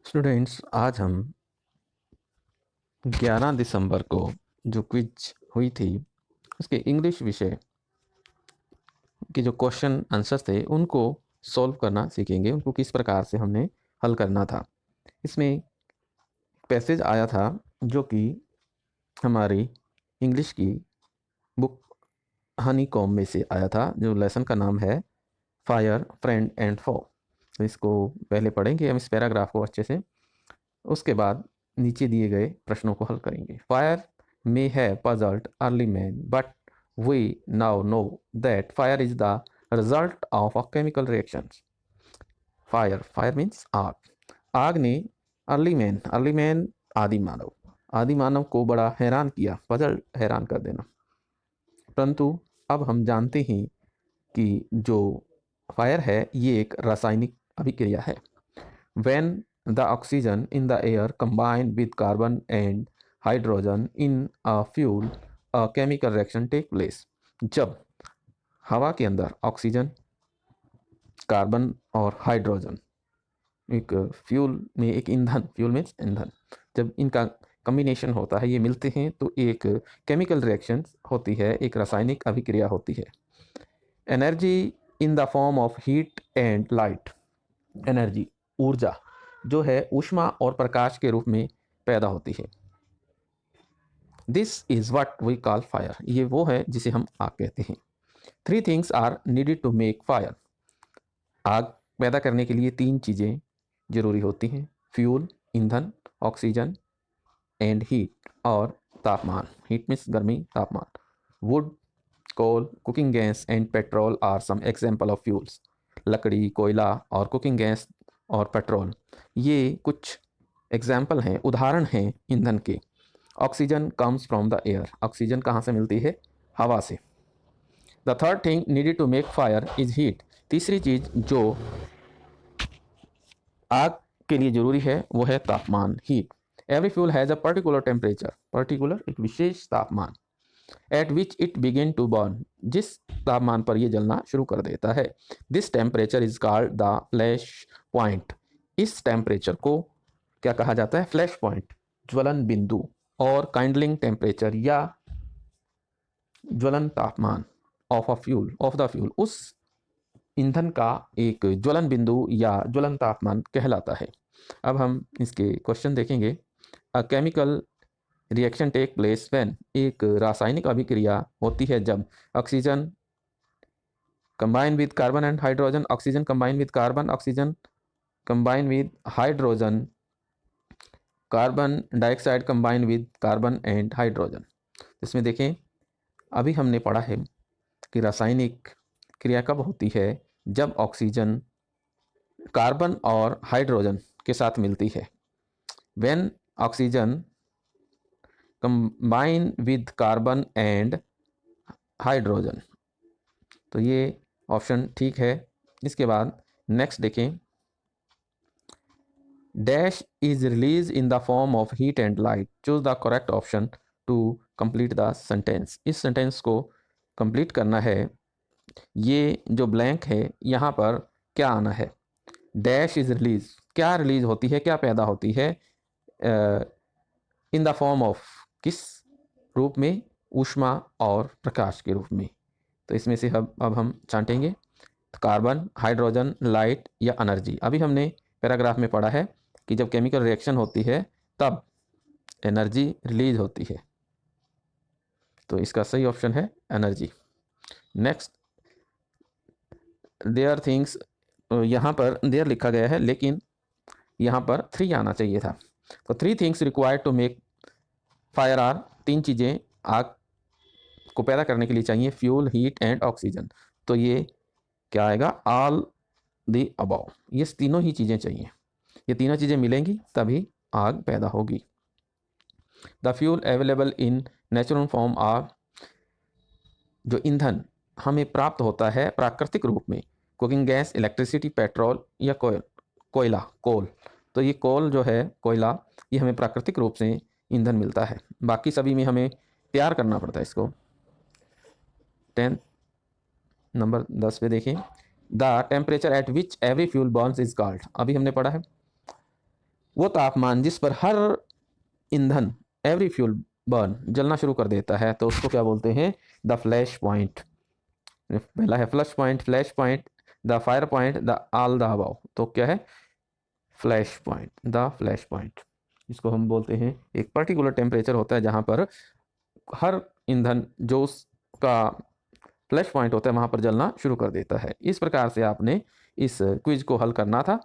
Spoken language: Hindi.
स्टूडेंट्स, आज हम 11 दिसंबर को जो क्विज हुई थी उसके इंग्लिश विषय के जो क्वेश्चन आंसर्स थे उनको सॉल्व करना सीखेंगे। उनको किस प्रकार से हमने हल करना था। इसमें पैसेज आया था जो कि हमारी इंग्लिश की बुक हनी कॉम में से आया था। जो लेसन का नाम है फायर, फ्रेंड एंड फो। तो इसको पहले पढ़ेंगे हम, इस पैराग्राफ को अच्छे से। उसके बाद नीचे दिए गए प्रश्नों को हल करेंगे। Fire may have puzzled early men, but we now know that fire is the result of a chemical reaction. Fire means आग। आग ने अर्ली मैन आदि मानव को बड़ा हैरान किया, पजल हैरान कर देना। परंतु अब हम जानते हैं कि जो फायर है ये एक रासायनिक अभिक्रिया है। When the oxygen in the air combine with carbon and hydrogen in a fuel, a chemical reaction take place. जब हवा के अंदर ऑक्सीजन, कार्बन और हाइड्रोजन एक फ्यूल में, एक ईंधन, फ्यूल मीन्स ईंधन, जब इनका कम्बिनेशन होता है, ये मिलते हैं तो एक केमिकल रिएक्शन होती है, एक रासायनिक अभिक्रिया होती है। Energy in the form of heat and light. Energy, ऊर्जा जो है ऊष्मा और प्रकाश के रूप में पैदा होती है। This is what we call fire. ये वो है जिसे हम आग कहते हैं। 3 things are needed to make fire. आग पैदा करने के लिए 3 चीज़ें जरूरी होती हैं। फ्यूल, ईंधन, ऑक्सीजन एंड हीट, और तापमान। हीट मीन्स गर्मी, तापमान। Wood, coal, cooking gas and petrol are some example of fuels. लकड़ी, कोयला और कुकिंग गैस और पेट्रोल, ये कुछ एग्जाम्पल हैं, उदाहरण हैं ईंधन के। Oxygen comes from the air. Oxygen कहाँ से मिलती है? हवा से। The third thing needed to make fire is heat. तीसरी चीज जो आग के लिए जरूरी है वो है तापमान, heat. Every fuel has a particular temperature. Particular, एक विशेष तापमान। At which it begin to burn. जिस तापमान पर यह जलना शुरू कर देता है। This temperature is called the flash point. इस टेम्परेचर को क्या कहा जाता है? फ्लैश पॉइंट, ज्वलन बिंदु। और काइंडलिंग टेम्परेचर या ज्वलन तापमान ऑफ द फ्यूल, उस ईंधन का एक ज्वलन बिंदु या ज्वलन तापमान कहलाता है। अब हम इसके क्वेश्चन देखेंगे। A chemical reaction take place when. एक रासायनिक अभिक्रिया होती है जब oxygen combine with carbon and hydrogen, oxygen combine with carbon, oxygen combine with hydrogen, carbon dioxide combine with carbon and hydrogen. इसमें देखें, अभी हमने पढ़ा है कि रासायनिक क्रिया कब होती है? जब ऑक्सीजन कार्बन और हाइड्रोजन के साथ मिलती है। When oxygen combine with carbon and hydrogen. तो ये ऑप्शन ठीक है। इसके बाद नेक्स्ट देखें। Dash is release in the form of heat and light. Choose the correct option to complete the sentence. इस सेंटेंस को कंप्लीट करना है। ये जो ब्लैंक है यहाँ पर क्या आना है? डैश इज रिलीज, क्या रिलीज होती है, क्या पैदा होती है? इन द फॉर्म ऑफ, किस रूप में? ऊष्मा और प्रकाश के रूप में। तो इसमें से अब हम छांटेंगे। कार्बन, हाइड्रोजन, लाइट या एनर्जी। अभी हमने पैराग्राफ में पढ़ा है कि जब केमिकल रिएक्शन होती है तब एनर्जी रिलीज होती है। तो इसका सही ऑप्शन है एनर्जी। नेक्स्ट, देयर थिंग्स, यहाँ पर देयर लिखा गया है लेकिन यहाँ पर 3 आना चाहिए था। तो 3 things required to make fire are. 3 चीज़ें आग को पैदा करने के लिए चाहिए। Fuel, heat and oxygen. तो ये क्या आएगा? All the above. ये तीनों ही चीज़ें चाहिए। ये तीनों चीज़ें मिलेंगी तभी आग पैदा होगी। The fuel available in natural form are. जो ईंधन हमें प्राप्त होता है प्राकृतिक रूप में। कुकिंग गैस, इलेक्ट्रिसिटी, पेट्रोल या कोयला, कोल। तो ये कोल जो है, कोयला, ये हमें प्राकृतिक रूप से ईंधन मिलता है। बाकी सभी में हमें तैयार करना पड़ता है इसको। 10 नंबर 10 पे देखें। The temperature at which every fuel Burns is called. अभी हमने पढ़ा है वो तापमान जिस पर हर ईंधन एवरी फ्यूल बर्न जलना शुरू कर देता है, तो उसको क्या बोलते हैं? The flash point. पहला है flush point, flash point, the fire point, the all the above. तो क्या है? Flash point, the flash point, जिसको हम बोलते हैं एक पर्टिकुलर टेम्परेचर होता है जहां पर हर ईंधन जो उसका फ्लैश पॉइंट होता है वहां पर जलना शुरू कर देता है। इस प्रकार से आपने इस क्विज को हल करना था।